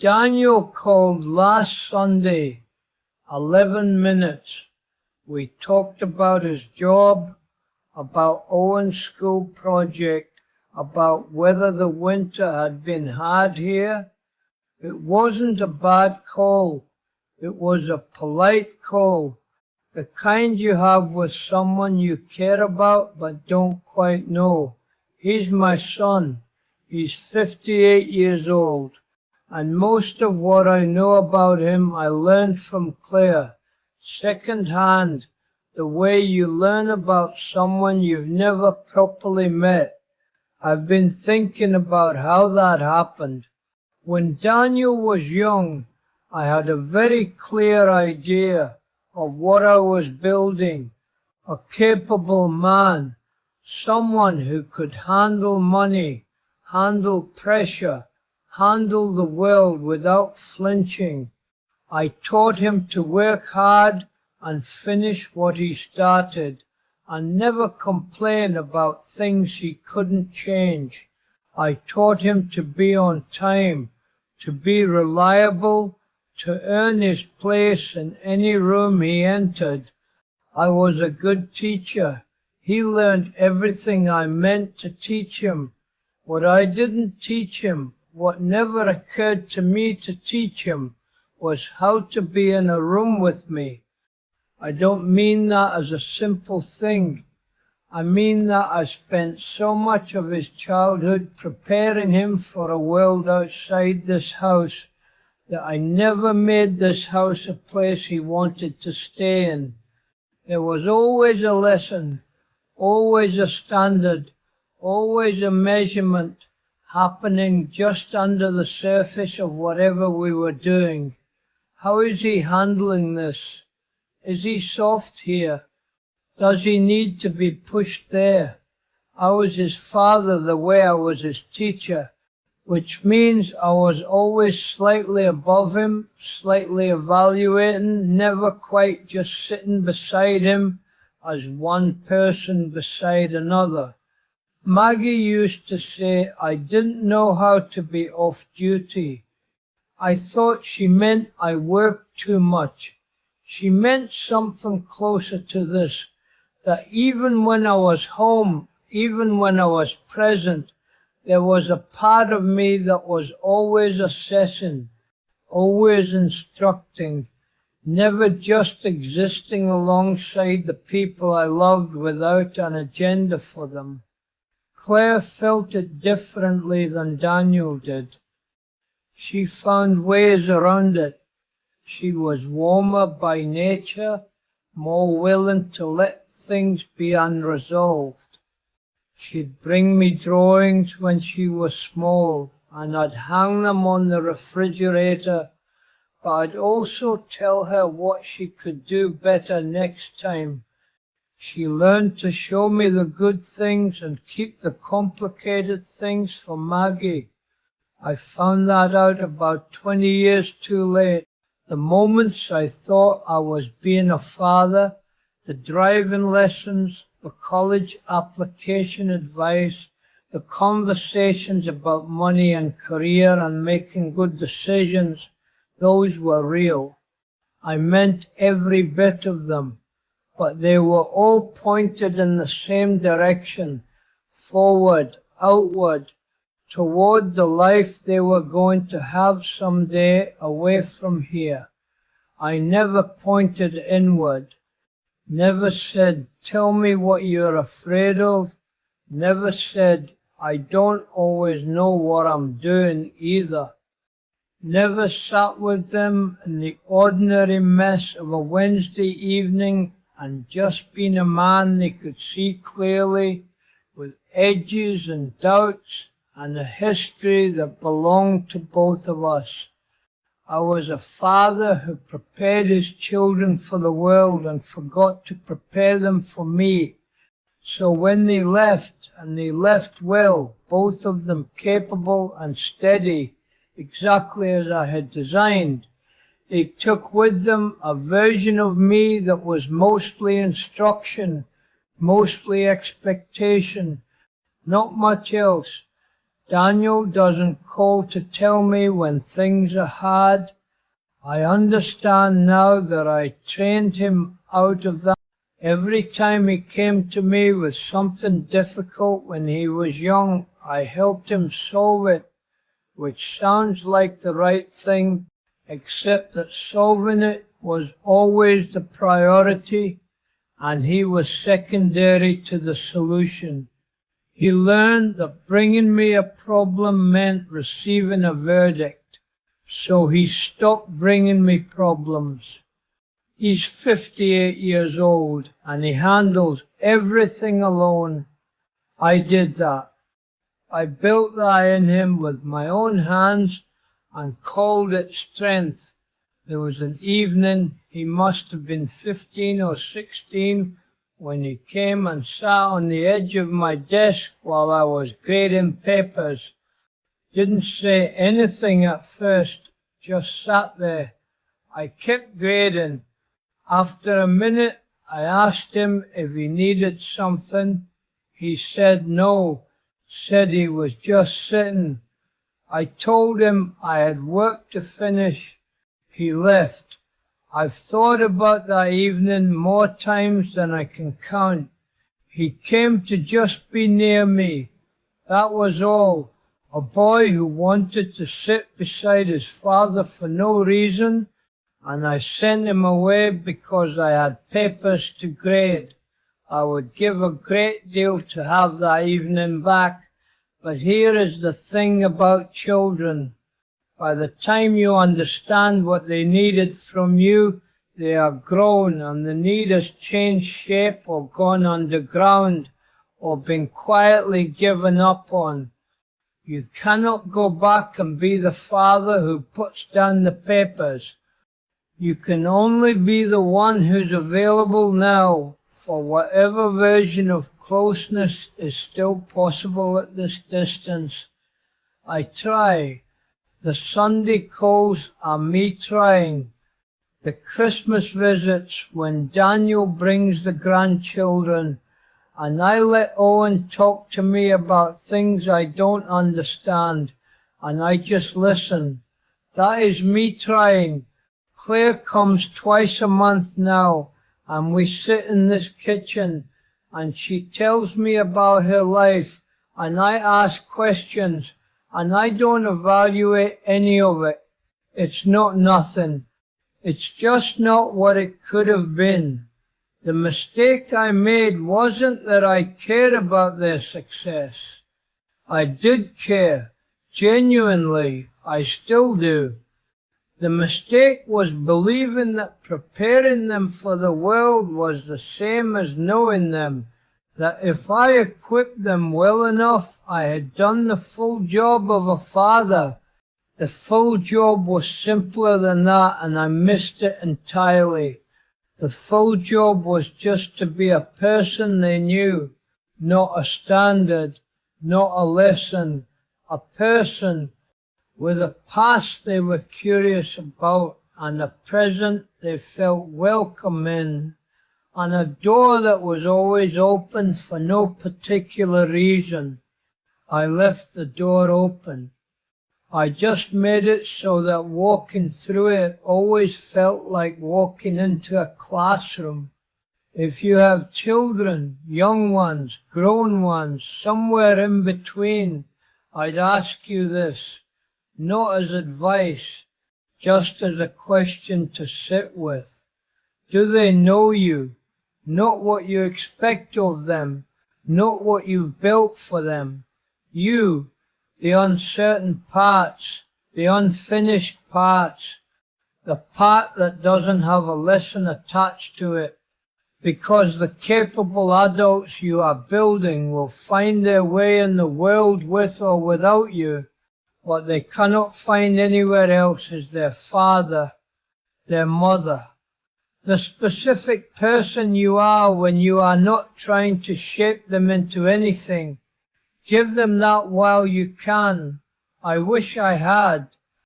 Daniel called last Sunday, 11 minutes. We talked about his job, about Owen's school project, about whether the winter had been hard here. It wasn't a bad call. It was a polite call, the kind you have with someone you care about but don't quite know. He's my son. He's 58 years old, and most of what I know about him I learned from Claire, second hand, the way you learn about someone you've never properly met. I've been thinking about how that happened. When Daniel was young, I had a very clear idea of what I was building, a capable man, someone who could handle money, handle pressure, handle the world without flinching. I taught him to work hard and finish what he started, and never complain about things he couldn't change. I taught him to be on time, to be reliable, to earn his place in any room he entered. I was a good teacher. He learned everything I meant to teach him. What I didn't teach him, what never occurred to me to teach him, was how to be in a room with me. I don't mean that as a simple thing. I mean that I spent so much of his childhood preparing him for a world outside this house that I never made this house a place he wanted to stay in. There was always a lesson, always a standard, always a measurement happening just under the surface of whatever we were doing. How is he handling this? Is he soft here? Does he need to be pushed there? I was his father the way I was his teacher, which means I was always slightly above him, slightly evaluating, never quite just sitting beside him as one person beside another. Maggie used to say I didn't know how to be off duty. I thought she meant I worked too much. She meant something closer to this, that even when I was home, even when I was present, there was a part of me that was always assessing, always instructing, never just existing alongside the people I loved without an agenda for them. Claire felt it differently than Daniel did. She found ways around it. She was warmer by nature, more willing to let things be unresolved. She'd bring me drawings when she was small, and I'd hang them on the refrigerator, but I'd also tell her what she could do better next time. She learned to show me the good things and keep the complicated things for Maggie. I found that out about 20 years too late. The moments I thought I was being a father, the driving lessons, the college application advice, the conversations about money and career and making good decisions, those were real. I meant every bit of them, but they were all pointed in the same direction, forward, outward, toward the life they were going to have someday away from here. I never pointed inward, never said, tell me what you're afraid of, never said, I don't always know what I'm doing either. Never sat with them in the ordinary mess of a Wednesday evening and just been a man they could see clearly, with edges and doubts and a history that belonged to both of us. I was a father who prepared his children for the world and forgot to prepare them for me. So when they left, and they left well, both of them capable and steady, exactly as I had designed, they took with them a version of me that was mostly instruction, mostly expectation, not much else. Daniel doesn't call to tell me when things are hard. I understand now that I trained him out of that. Every time he came to me with something difficult when he was young, I helped him solve it, which sounds like the right thing, except that solving it was always the priority, and he was secondary to the solution. He learned that bringing me a problem meant receiving a verdict, so he stopped bringing me problems. He's 58 years old and he handles everything alone. I did that. I built that in him with my own hands and called it strength. There was an evening, he must have been 15 or 16, when he came and sat on the edge of my desk while I was grading papers. Didn't say anything at first, just sat there. I kept grading. After a minute, I asked him if he needed something. He said no, said he was just sitting. I told him I had work to finish. He left. I've thought about that evening more times than I can count. He came to just be near me. That was all. A boy who wanted to sit beside his father for no reason, and I sent him away because I had papers to grade. I would give a great deal to have that evening back, but here is the thing about children. By the time you understand what they needed from you, they are grown and the need has changed shape or gone underground or been quietly given up on. You cannot go back and be the father who puts down the papers. You can only be the one who's available now for whatever version of closeness is still possible at this distance. I try. The Sunday calls are me trying. The Christmas visits when Daniel brings the grandchildren, and I let Owen talk to me about things I don't understand, and I just listen. That is me trying. Claire comes twice a month now, and we sit in this kitchen, and she tells me about her life, and I ask questions, and I don't evaluate any of it. It's not nothing. It's just not what it could have been. The mistake I made wasn't that I cared about their success. I did care. Genuinely, I still do. The mistake was believing that preparing them for the world was the same as knowing them, that if I equipped them well enough, I had done the full job of a father. The full job was simpler than that, and I missed it entirely. The full job was just to be a person they knew, not a standard, not a lesson, a person with a past they were curious about and a present they felt welcome in, and a door that was always open for no particular reason. I left the door open. I just made it so that walking through it always felt like walking into a classroom. If you have children, young ones, grown ones, somewhere in between, I'd ask you this, not as advice, just as a question to sit with. Do they know you? Not what you expect of them, not what you've built for them. You, the uncertain parts, the unfinished parts, the part that doesn't have a lesson attached to it, because the capable adults you are building will find their way in the world with or without you. What they cannot find anywhere else is their father, their mother, the specific person you are when you are not trying to shape them into anything. Give them that while you can. I wish I had.